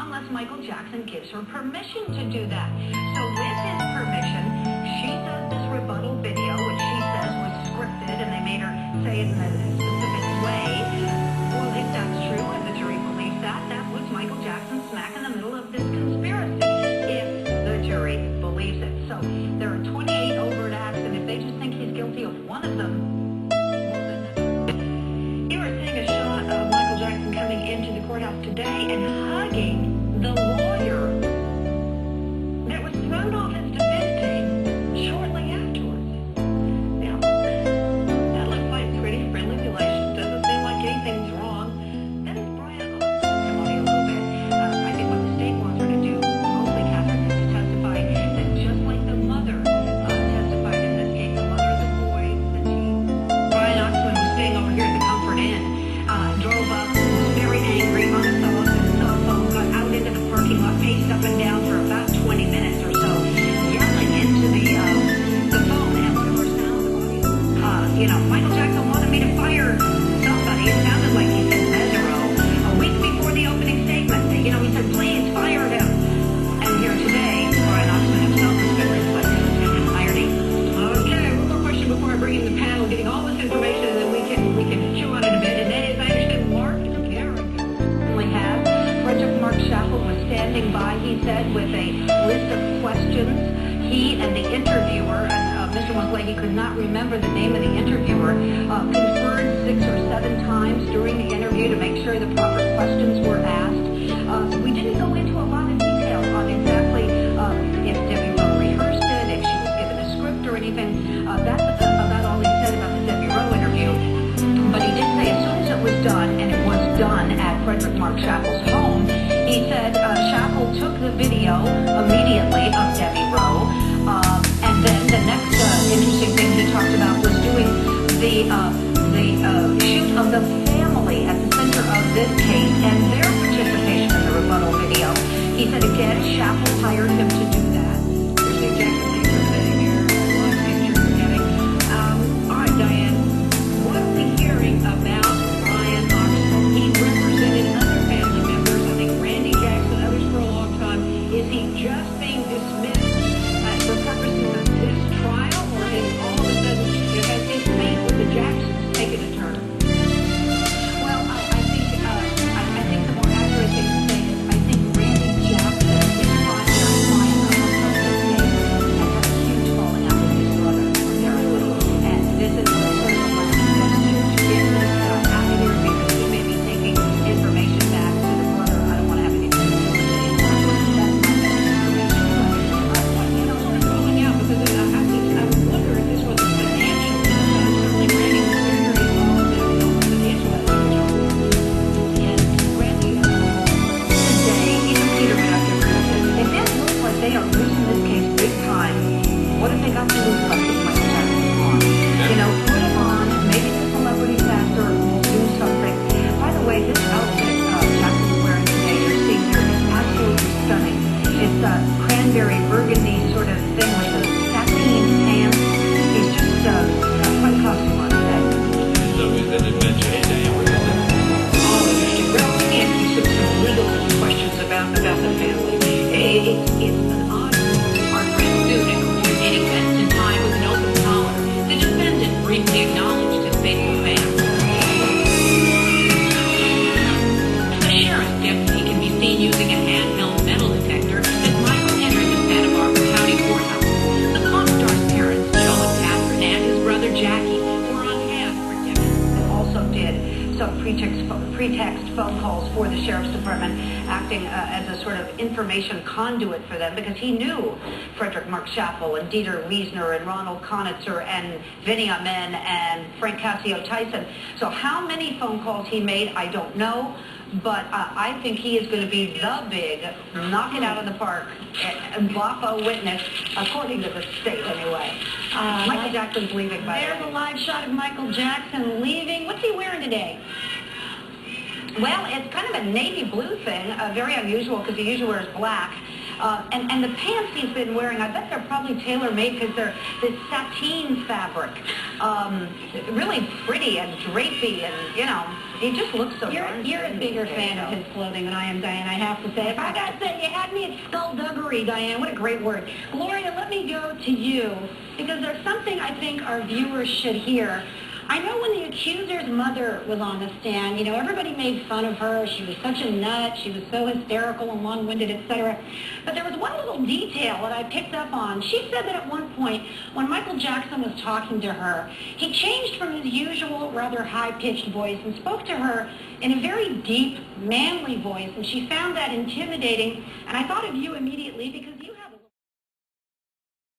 unless Michael Jackson gives her permission to do that. So with his permission, she does this rebuttal video, which she says was scripted, and they made her say it in a specific way. Well, if that's true, and the jury believes that, that was Michael Jackson smack in the middle of this conspiracy, if the jury believes it. So there are 28 overt acts, and if they just think he's guilty of one of them, into the courthouse today and hugging the lawyer that was thrown off his defense team shortly afterwards. Now, that looks like pretty friendly relations. Doesn't seem like anything's wrong. Then Brian, testimony a little bit. I think what the state wants her to do, mostly Catherine, is to testify that just like the mother testified in this case, the mother of the boy, that Brian Oxman was staying over here at the Comfort Inn, drove up, angry on the cell phone, got out into the parking lot, paced up and down for about 20 minutes or so, yelling into the phone, and one of our sound audio. Michael Jackson wanted me to fire somebody. It sounded like he said Mesereau. A week before the opening statement, he said, please fire him. And here today, Brian Oxman himself is going to reflect his irony. Okay, one more question before I bring in the panel, getting all this information, and then we can chew on it a bit. And that is, I understand Mark Mark Chappell was standing by, he said, with a list of questions. He and the interviewer, and Mr. Mosley could not remember the name of the interviewer, conferred 6 or 7 times during the interview to make sure the proper questions were asked. We didn't go into a lot of detail on exactly if Debbie Rowe rehearsed it, if she was given a script or anything. That's about all he said about the Debbie Rowe interview. But he did say as soon as it was done, and it was done at Frederick Mark Chappell's home, he said Chappell took the video immediately of Debbie Rowe, and then the next interesting thing he talked about was doing the shoot of the family at the center of this case and their participation in the rebuttal video. He said again, Chappell hired him to do that. There's the executive sitting here, a lot of pictures we're getting. All right, Diane, what are we hearing about Brian Oxman? He represented other family members, I think Randy Jackson, others for a long time. Is he just being dismissed for purposes of this trial, or is all of a sudden, has his fate with the Jacksons taken a turn? Well, I think the more accurate thing to say is I think Randy Jackson is trying to find a case and had a huge falling out with his brother, apparently. And this is sort of a lesson to get this out of here because he may be taking information back to the brother. I don't want to have anything to do with it anymore. That's my best information. Sort of falling out because I would wonder if this was a financial. Certainly Randy was very, very involved in the financial aspect. And Randy, today, even Peter went out there and said, it does look like they are losing this case big time. What if they got to lose like this Michael Jackson on? Put him on, maybe the celebrity factor will do something. By the way, this outfit Jackson's wearing today, you're seeing here, is absolutely stunning. It's a cranberry burgundy sort of thing with a sateen pants. He's just quite costume on today. So we've been adventure today, and we're going. Oh, interesting. Well, let me ask you some legal questions about the family. It's an odd. Our friend Susan, dating best in time with an open collar. The defendant briefly acknowledged his faithful fan. The sheriff's deputy can be seen using a handheld metal detector as Michael entered the Santa Barbara County Courthouse. The pop star's parents, Joe and Catherine, and his brother Jackie, were on hand for Debbie. Also did some pretext phone calls for the sheriff's department, acting as a sort of information conduit for them because he knew Frederick Mark Chappell and Dieter Wiesner and Ronald Konitzer and Vinny Amen and Frank Cassio Tyson. So how many phone calls he made, I don't know. But I think he is going to be the big knock it out of the park and Bloppo witness, according to the state anyway. Michael Jackson's leaving, by the way. There's a live shot of Michael Jackson leaving. What's he wearing today? Well, it's kind of a navy blue thing, very unusual because he usually wears black. And the pants he's been wearing, I bet they're probably tailor-made because they're this sateen fabric. Really pretty and drapey, and, you know, he just looks so darn You're a bigger fan of his clothing than I am, Diane, I have to say. If I got to say, you had me at skullduggery, Diane. What a great word. Gloria, let me go to you, because there's something I think our viewers should hear. I know when the accuser's mother was on the stand, you know, everybody made fun of her. She was such a nut. She was so hysterical and long-winded, etc. But there was one little detail that I picked up on. She said that at one point, when Michael Jackson was talking to her, he changed from his usual rather high-pitched voice and spoke to her in a very deep, manly voice, and she found that intimidating. And I thought of you immediately because